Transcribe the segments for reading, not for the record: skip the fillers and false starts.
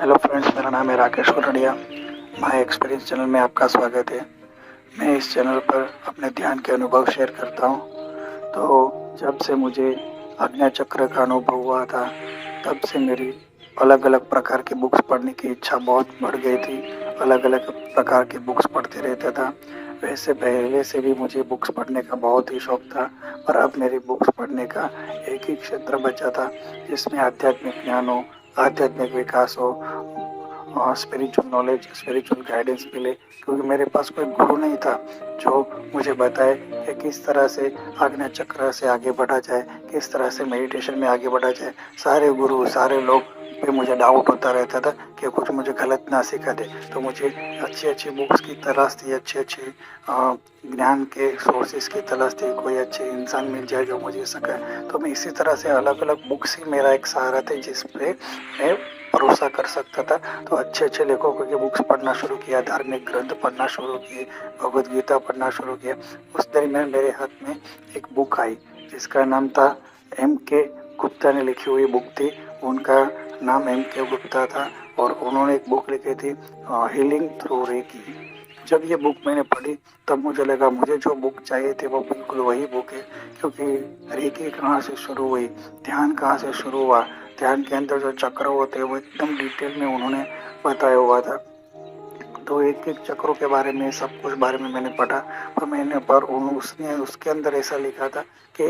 Hello friends, मेरा नाम है राकेश कुरडिया। माय एक्सपीरियंस चैनल में आपका स्वागत है। मैं इस चैनल पर अपने ध्यान के अनुभव शेयर करता हूँ। तो जब से मुझे आज्ञा चक्र का अनुभव हुआ था, तब से मेरी अलग अलग प्रकार की बुक्स पढ़ने की इच्छा बहुत बढ़ गई थी। अलग अलग प्रकार की बुक्स पढ़ते रहता था। वैसे पहले से भी मुझे बुक्स पढ़ने का बहुत ही शौक था, पर अब मेरी बुक्स पढ़ने का एक ही क्षेत्र बचा था जिसमें आध्यात्मिक ज्ञान हो, आध्यात्मिक विकास हो, स्पिरिचुअल नॉलेज, स्पिरिचुअल गाइडेंस मिले। क्योंकि मेरे पास कोई गुरु नहीं था जो मुझे बताए कि किस तरह से आज्ञा चक्र से आगे बढ़ा जाए, किस तरह से मेडिटेशन में आगे बढ़ा जाए। सारे गुरु, सारे लोग पे मुझे डाउट होता रहता था कि कुछ मुझे गलत ना सिखा दे। तो मुझे अच्छी अच्छी बुक्स की तलाश थी, अच्छे अच्छे ज्ञान के सोर्सेज की तलाश थी। कोई अच्छे इंसान मिल जाए जो मुझे सिखाए। तो मैं इसी तरह से अलग अलग बुक्स ही मेरा एक सहारा थे जिस पे मैं भरोसा कर सकता था। तो अच्छे अच्छे लेखकों की बुक्स पढ़ना शुरू किया, धार्मिक ग्रंथ पढ़ना शुरू किए, भगवद गीता पढ़ना शुरू किया। उस दरमियान मेरे हाथ में एक बुक आई जिसका नाम था M.K. गुप्ता ने लिखी हुई बुक थी। उनका नाम M.K. गुप्ता था और उन्होंने एक बुक लिखी थी हीलिंग थ्रू रेकी। जब ये बुक मैंने पढ़ी तब मुझे लगा मुझे जो बुक चाहिए थी वो बिल्कुल वही बुक है। क्योंकि रेकी कहाँ से शुरू हुई, ध्यान कहाँ से शुरू हुआ, ध्यान के अंदर जो चक्र होते हैं वो एकदम डिटेल में उन्होंने बताया हुआ था। तो एक एक चक्रों के बारे में, सब कुछ बारे में मैंने पढ़ा। पर उसने उसके अंदर ऐसा लिखा था कि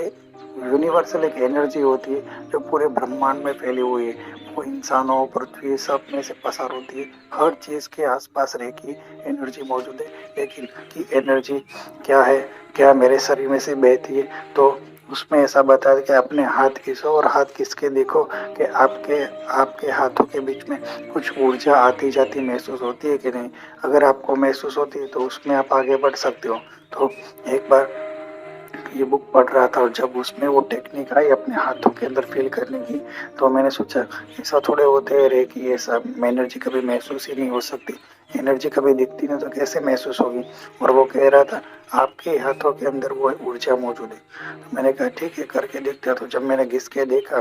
यूनिवर्सल एक एनर्जी होती है जो पूरे ब्रह्मांड में फैली हुई है। वो इंसानों, पृथ्वी, सब में से पसार होती है। हर चीज के आसपास रह की एनर्जी मौजूद है। लेकिन की एनर्जी क्या है, क्या मेरे शरीर में से बहती है? तो उसमें ऐसा बताया कि अपने हाथ खींचो और हाथ खींच के देखो कि आपके आपके हाथों के बीच में कुछ ऊर्जा आती जाती महसूस होती है कि नहीं। अगर आपको महसूस होती है तो उसमें आप आगे बढ़ सकते हो। तो एक बार ये बुक पढ़ रहा था और जब उसमें वो टेक्निक आई अपने हाथों के अंदर फील करने की, तो मैंने सोचा ऐसा थोड़े होते रहे कि ये सब एनर्जी कभी महसूस ही नहीं हो सकती। एनर्जी कभी दिखती नहीं तो कैसे महसूस होगी। और वो कह रहा था आपके हाथों के अंदर वो ऊर्जा मौजूद है। तो मैंने कहा ठीक है, करके देखते हैं। तो जब मैंने घिस के देखा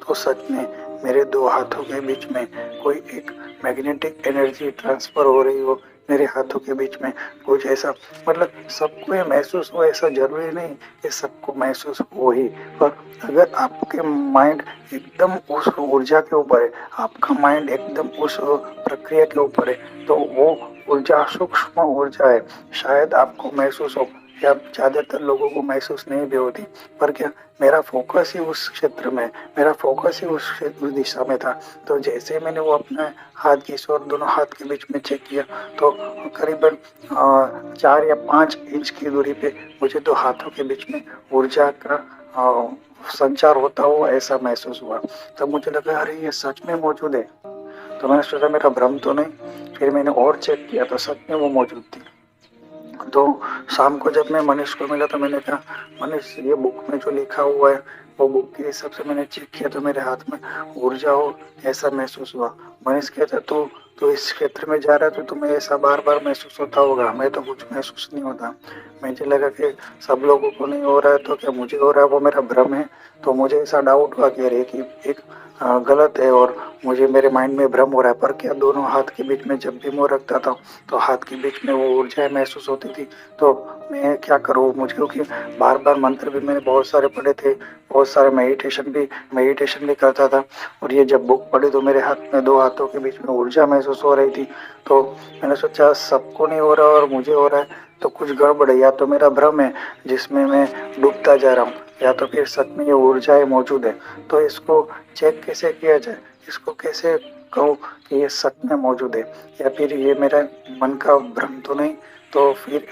तो सच में मेरे दो हाथों के बीच में कोई एक मैग्नेटिक एनर्जी ट्रांसफर हो रही हो मेरे हाथों के बीच में। कुछ ऐसा, मतलब सबको ये महसूस हो ऐसा जरूरी नहीं कि सबको महसूस हो ही। पर अगर आपके माइंड एकदम उस ऊर्जा के ऊपर है, आपका माइंड एकदम उस प्रक्रिया के ऊपर है, तो वो ऊर्जा सूक्ष्म ऊर्जा है। शायद आपको महसूस हो या ज्यादातर लोगों को महसूस नहीं भी होती। पर क्या, मेरा फोकस ही उस क्षेत्र में, मेरा फोकस ही उस दिशा में था। तो जैसे मैंने वो अपने हाथ की और दोनों हाथ के बीच में चेक किया तो करीबन 4 या 5 इंच की दूरी पे मुझे दो हाथों के बीच में ऊर्जा का संचार होता हुआ ऐसा महसूस हुआ। तब मुझे लगा अरे ये सच में मौजूद है। तो मैंने सोचा मेरा भ्रम तो नहीं। फिर मैंने और चेक किया तो सच में वो मौजूद थी। तो शाम को जब मैं मनीष को मिला तो मैंने कहा मनीष, ये बुक में जो लिखा हुआ है वो बुक के हिसाब से मैंने चेक किया तो मेरे हाथ में ऊर्जा हो ऐसा महसूस हुआ। मनीष कहता तो इस क्षेत्र में जा रहा है तो तुम्हें ऐसा बार बार महसूस होता होगा, मैं तो कुछ महसूस नहीं होता। मुझे लगा कि सब लोगों को नहीं हो रहा है तो क्या मुझे हो रहा है, वो मेरा भ्रम है। तो मुझे ऐसा डाउट हुआ कि अरे कि एक गलत है और मुझे मेरे माइंड में भ्रम हो रहा है। पर क्या दोनों हाथ के बीच में जब भी मुंह रखता था तो हाथ के बीच में वो ऊर्जाएं महसूस होती थी। तो मैं क्या करूँ, मुझे क्योंकि बार बार मंत्र भी मैंने बहुत सारे पढ़े थे, बहुत सारे मेडिटेशन भी करता था। और ये जब बुक पढ़ी तो मेरे हाथ में, दो हाथों के बीच में ऊर्जा महसूस हो रही थी। तो मैंने सोचा सबको नहीं हो रहा और मुझे हो रहा है तो कुछ गड़बड़ है। या तो मेरा भ्रम है जिसमें मैं डूबता जा रहा हूँ, या तो फिर सच में ये ऊर्जाएं मौजूद है। तो इसको चेक कैसे किया जाए, इसको कैसे कहूँ कि ये सच में मौजूद है या फिर ये मेरा मन का भ्रम तो नहीं। तो फिर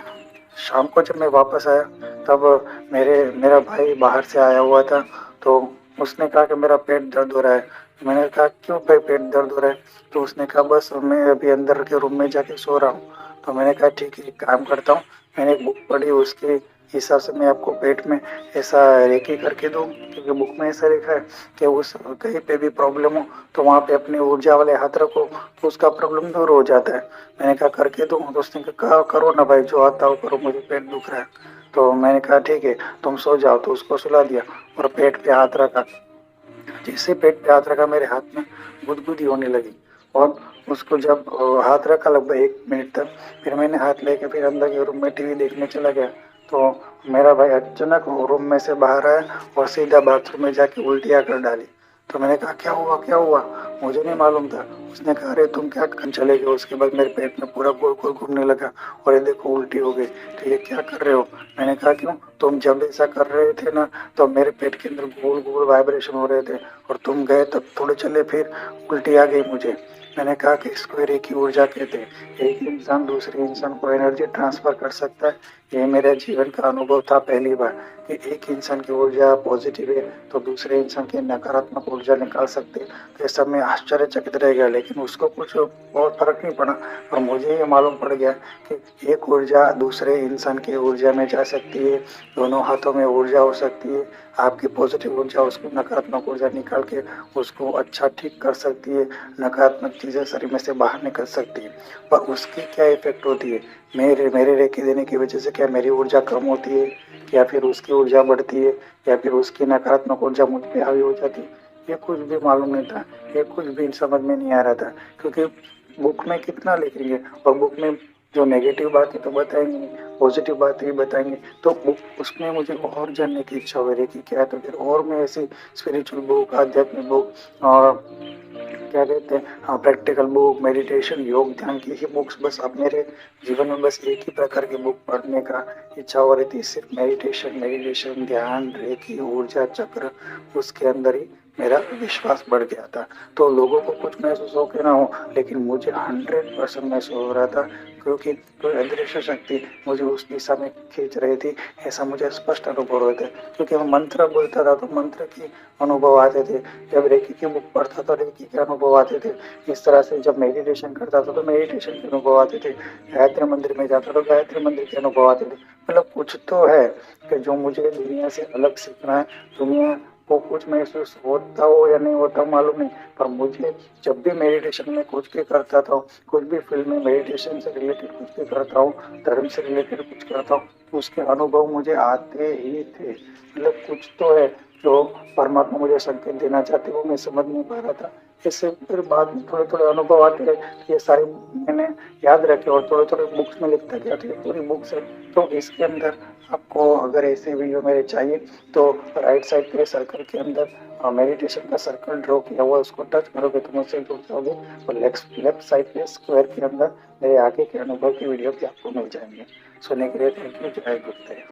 शाम को जब मैं वापस आया तब मेरा भाई बाहर से आया हुआ था। तो उसने कहा कि मेरा पेट दर्द हो रहा है। मैंने कहा क्यों भाई पेट दर्द हो रहा है? तो उसने कहा बस मैं अभी अंदर के रूम में जाके सो रहा हूँ। तो मैंने कहा ठीक है, एक काम करता हूँ, मैंने एक बुक पढ़ी उसके हिसाब से मैं आपको पेट में ऐसा रेकी करके दूँ। क्योंकि बुक में ऐसा लिखा है कि उस कहीं पे भी प्रॉब्लम हो तो वहाँ पे अपने ऊर्जा वाले हाथ रखो तो उसका प्रॉब्लम दूर हो जाता है। मैंने कहा करके दूँ? तो उसने कहा करो ना भाई, जो आता हो करो, मुझे पेट दुख रहा है। तो मैंने कहा ठीक है तुम सो जाओ। तो उसको सुला दिया और पेट पे हाथ रखा। जैसे पेट पे हाथ रखा मेरे हाथ में गुदगुदी होने लगी। और उसको जब हाथ रखा लगभग 1 मिनट तक, फिर मैंने हाथ लेके फिर अंदर के रूम में टीवी देखने चला गया, तो मेरा भाई अचानक रूम में से बाहर आया और सीधा बाथरूम में जाके उल्टियाँ कर डाली। तो मैंने कहा क्या हुआ क्या हुआ, मुझे नहीं मालूम था। उसने कहा अरे तुम क्या कर चले गए। उसके बाद मेरे पेट में पूरा गोल गोल घूमने लगा और ये देखो उल्टी हो गई। तो ये क्या कर रहे हो। मैंने कहा क्यों, तुम जब ऐसा कर रहे थे ना तो मेरे पेट के अंदर गोल गोल वाइब्रेशन हो रहे थे और तुम गए तब थोड़े चले फिर उल्टी आ गई मुझे। मैंने कहा कि इसको रेकी ऊर्जा कहते हैं। एक इंसान दूसरे इंसान को एनर्जी ट्रांसफर कर सकता है। ये मेरे जीवन का अनुभव था पहली बार कि एक इंसान की ऊर्जा पॉजिटिव है तो दूसरे इंसान की नकारात्मक ऊर्जा निकाल सकते हैं। तो इस सब में आश्चर्यचकित रह गया, लेकिन उसको कुछ बहुत फर्क नहीं पड़ा। और मुझे ये मालूम पड़ गया कि एक ऊर्जा दूसरे इंसान की ऊर्जा में जा सकती है, दोनों हाथों में ऊर्जा हो सकती है। आपकी पॉजिटिव ऊर्जा उसको नकारात्मक ऊर्जा निकाल के उसको अच्छा ठीक कर सकती है, नकारात्मक चीज़ें शरीर में से बाहर निकल सकती है। पर उसकी क्या इफेक्ट होती है, मेरे मेरे रेकी देने की वजह से क्या मेरी ऊर्जा कम होती है या फिर उसकी ऊर्जा बढ़ती है या फिर उसकी नकारात्मक ऊर्जा मुझ पे हावी हो जाती है, ये कुछ भी मालूम नहीं था। ये कुछ भी समझ में नहीं आ रहा था, क्योंकि बुक में कितना लिखेंगे और बुक में जो नेगेटिव बातें तो बताएंगे नहीं, पॉजिटिव बातें ही बताएंगे। तो बुक उसमें मुझे और जानने की इच्छा हो रही कि क्या है। तो फिर और मैं ऐसी स्पिरिचुअल बुक, आध्यात्मिक बुक और क्या कहते हैं, हाँ, प्रैक्टिकल बुक, मेडिटेशन, योग ध्यान की ही बुक्स, बस अब मेरे जीवन में बस एक ही प्रकार की बुक पढ़ने का इच्छा हो रही थी, सिर्फ मेडिटेशन ध्यान रेकी ऊर्जा चक्र। उसके अंदर ही मेरा विश्वास बढ़ गया था। तो लोगों को कुछ महसूस हो के ना हो, लेकिन मुझे 100% महसूस हो रहा था, क्योंकि कोई अदृश्य शक्ति मुझे उस दिशा में खींच रही थी, ऐसा मुझे स्पष्ट अनुभव हो रहे थे। क्योंकि मैं मंत्र बोलता था तो मंत्र की अनुभव आते थे, जब रेकी की बुक पढ़ता तो रेकी के अनुभव आते थे, इस तरह से जब मेडिटेशन करता था तो मेडिटेशन के अनुभव आते थे, गायत्री मंदिर में जाता तो गायत्री मंदिर के अनुभव आते थे। मतलब कुछ तो है कि जो मुझे दुनिया से अलग सीखना है। दुनिया को कुछ महसूस होता हो या नहीं होता मालूम नहीं, पर मुझे जब भी मेडिटेशन में कुछ भी करता था, कुछ भी फील्ड में मेडिटेशन से रिलेटेड कुछ भी करता हूँ, धर्म से रिलेटेड कुछ करता हूँ, तो उसके अनुभव मुझे आते ही थे। मतलब कुछ तो है जो परमात्मा मुझे संकेत देना चाहते, वो मैं समझ नहीं पा रहा था। इससे फिर बाद में थोड़े थोड़े अनुभव आते रहे, ये सारे मैंने याद रखे और थोड़े थोड़े बुक्स में लिखता गया, तो ये पूरी बुक्स है। तो इसके अंदर आपको अगर ऐसे वीडियो मेरे चाहिए तो राइट साइड पे सर्कल के अंदर मेडिटेशन का सर्कल ड्रॉ किया हुआ, उसको टच करोगे तो मुझसे जुड़ जाओगे। और लेफ्ट साइड पे स्क्वायर के अंदर मेरे आगे के अनुभव की वीडियो भी आपको मिल जाएंगे। सुनने के लिए थैंक यू। जय गुरुदेव।